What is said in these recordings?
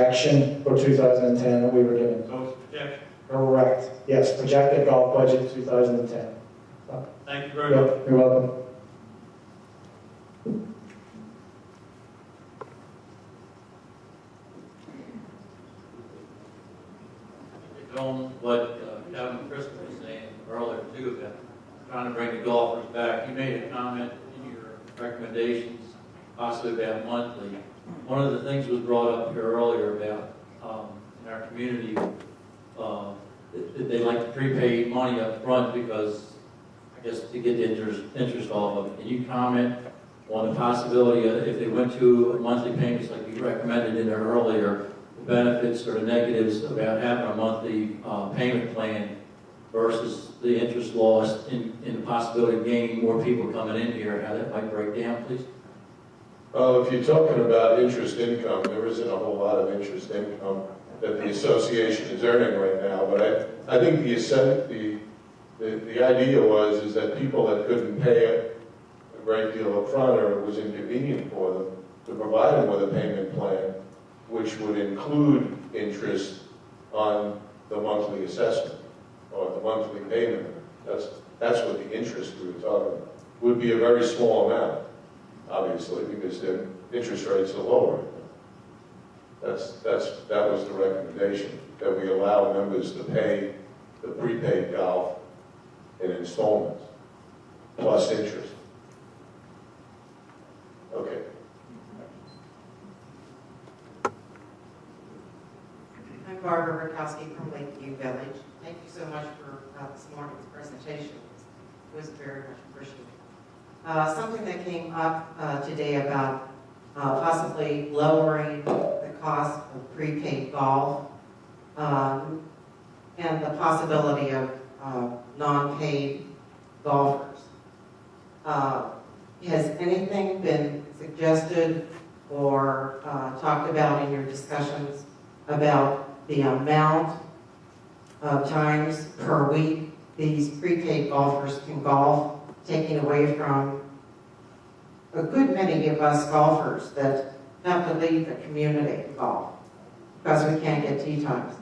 Action for 2010 that we were given. So it's projection. Correct. Yes, projected golf budget 2010. Thank you very much. You're welcome. On what Kevin and Chris were saying earlier too, about trying to bring the golfers back. You made a comment in your recommendations, possibly about monthly. One of the things was brought up here earlier about in our community that they like to prepay money up front because, I guess, to get the interest off of it. Can you comment on the possibility of, if they went to monthly payments like you recommended in there earlier, the benefits or the negatives about having a monthly payment plan versus the interest loss in the possibility of gaining more people coming in here, how that might break down, please? Well, if you're talking about interest income, there isn't a whole lot of interest income that the association is earning right now. But I think the idea is that people that couldn't pay a great deal up front, or it was inconvenient for them, to provide them with a payment plan, which would include interest on the monthly assessment or the monthly payment. That's what the interest we were talking about. Would be a very small amount, obviously, because the interest rates are lower. That was the recommendation, that we allow members to pay the prepaid golf in installments plus interest. Okay. I'm Barbara Rakowski from Lakeview Village. Thank you so much for this morning's presentation. It was very much appreciated. Something that came up today about possibly lowering the cost of prepaid golf and the possibility of non-paid golfers. Has anything been suggested or talked about in your discussions about the amount of times per week these prepaid golfers can golf, taking away from a good many of us golfers that have to leave the community to golf because we can't get tee times?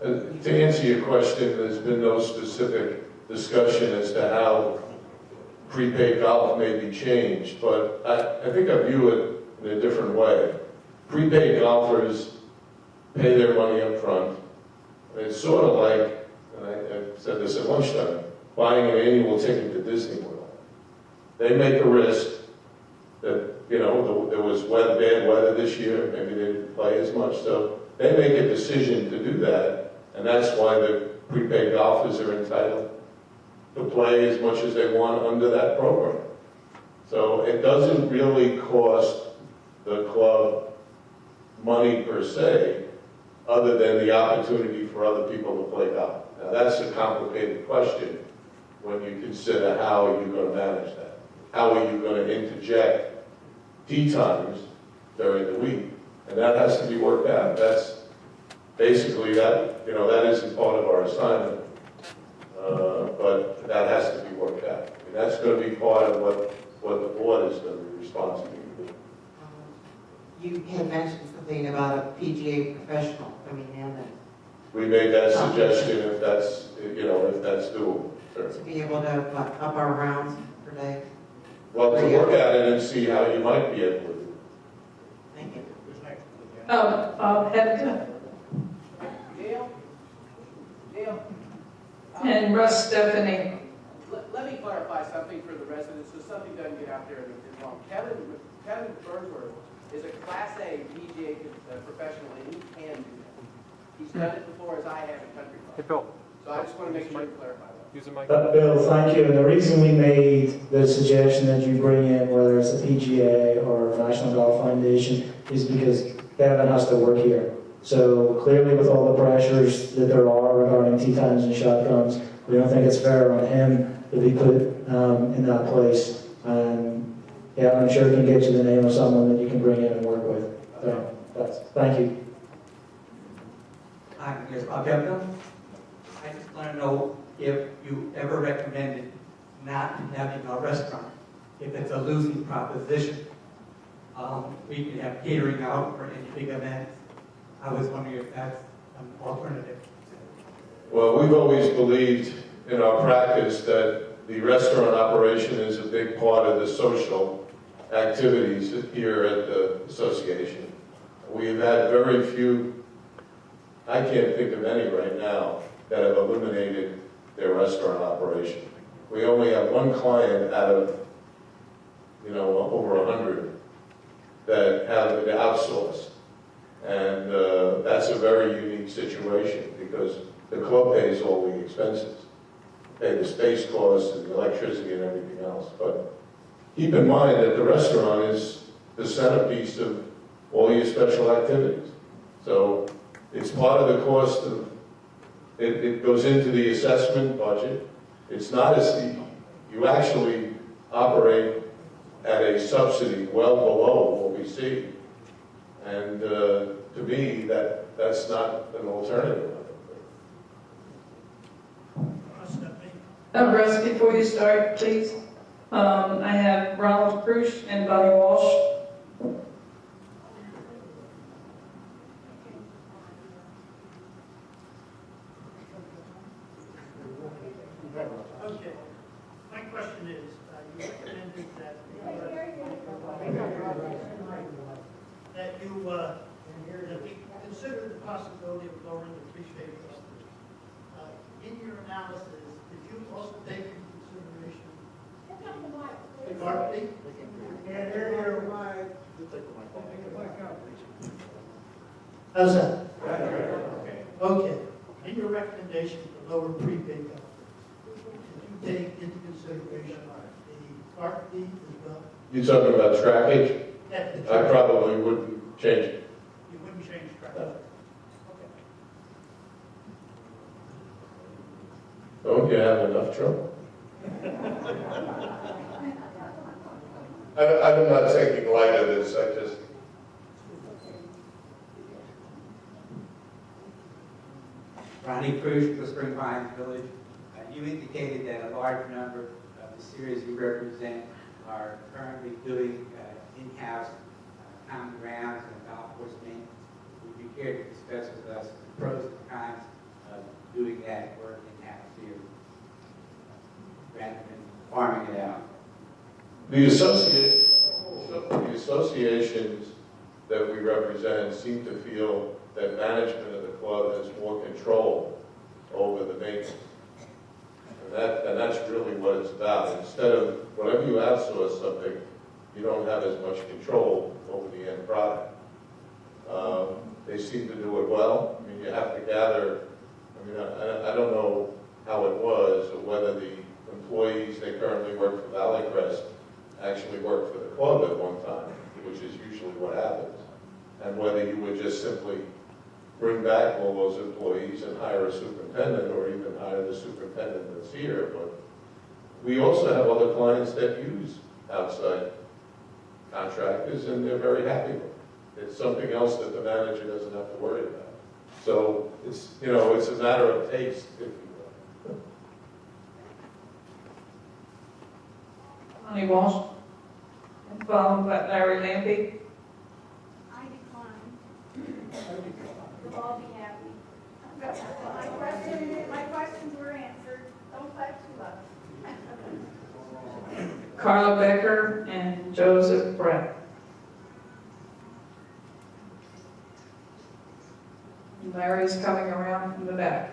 To answer your question, there's been no specific discussion as to how prepaid golf may be changed, but I think I view it in a different way. Prepaid golfers pay their money up front. It's sort of like, and I said this at lunchtime, buying an annual ticket to Disney World. They make a risk that, you know, there was bad weather this year, maybe they didn't play as much, so they make a decision to do that, and that's why the prepaid golfers are entitled to play as much as they want under that program. So it doesn't really cost the club money per se, other than the opportunity for other people to play golf. Now that's a complicated question when you consider how are you going to manage that. How are you going to interject tee times during the week? And that has to be worked out. That's basically that, you know, that isn't part of our assignment, but that has to be worked out. I mean, that's going to be part of what the board is going to be responsible for. You had mentioned something about a PGA professional coming in and We made that suggestion if that's, you know, if that's doable. Sure. to be able to up our rounds per day. Well, to look at it and see how you might be able to do it. Thank you. Hepta Dale, and Russ Stephanie. let me clarify something for the residents so something doesn't get out there and is wrong. Kevin Burnsworth is a Class A PGA professional, and he can do that. He's done it before, as I have in country club. Hey, Bill. So I just want to make sure to clarify that. Use the mic. Bill, thank you. And the reason we made the suggestion that you bring in, whether it's a PGA or a National Golf Foundation, is because Kevin has to work here. So clearly with all the pressures that there are regarding tee times and shotguns, we don't think it's fair on him to be put in that place. And yeah, I'm sure he can get you the name of someone that you can bring in and work with. So thank you. Hi, yes, Bob Devlin. I just want to know if you ever recommended not having a restaurant, if it's a losing proposition. We can have catering out for any big events. I was wondering if that's an alternative. Well, we've always believed in our practice that the restaurant operation is a big part of the social activities here at the association. We've had very few, I can't think of any right now, that have eliminated their restaurant operation. We only have one client out of, over 100 that have it outsourced. And that's a very unique situation because the club pays all the expenses, pay the space costs and the electricity and everything else. But keep in mind that the restaurant is the centerpiece of all your special activities. So it's part of the cost of, it goes into the assessment budget. It's not as, you actually operate at a subsidy well below what we see. And to me, that's not an alternative. Russ, before you start, please. I have Ronald Krush and Bonnie Walsh. Okay. My question is, you recommended that we consider the possibility of lowering the prepaid customers. In your analysis, did you also take into consideration the card fee? How's that? Okay. In your recommendation to lower prepaid customers, did you take into consideration the card fee as well? You're talking about trackage? Yes. I probably wouldn't change it. You wouldn't change trackage? Okay. Don't you have enough trouble? I'm not taking light of this, I just... Ronnie Krush, the Spring Pines Village. You indicated that a large number of the series you represent are currently doing in-house common grounds and golf course maintenance. Would you care to discuss with us the pros and cons of doing that work in-house here rather than farming it out? The associations that we represent seem to feel that management of the club has more control over the maintenance. And that's really what it's about. Instead of, whenever you outsource something, you don't have as much control over the end product. They seem to do it well. I mean, you have to gather, I don't know how it was, or whether the employees, they currently work for Valley Crest, actually worked for the club at one time, which is usually what happens. And whether you would just simply bring back all those employees and hire a superintendent, or even hire the superintendent that's here. But we also have other clients that use outside contractors, and they're very happy with it. It's something else that the manager doesn't have to worry about. So it's, it's a matter of taste, if you will. Bonnie Walsh. And followed by Larry Lampy. I decline. We'll all be happy. My questions were answered. Don't clap too loud. Carla Becker and Joseph Brett. And Larry's coming around from the back.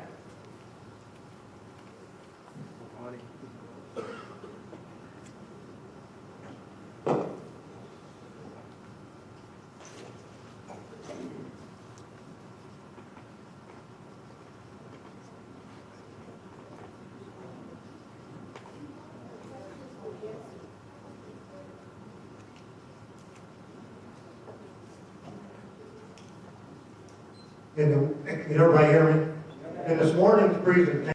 Can everybody hear me? In this morning's presentation,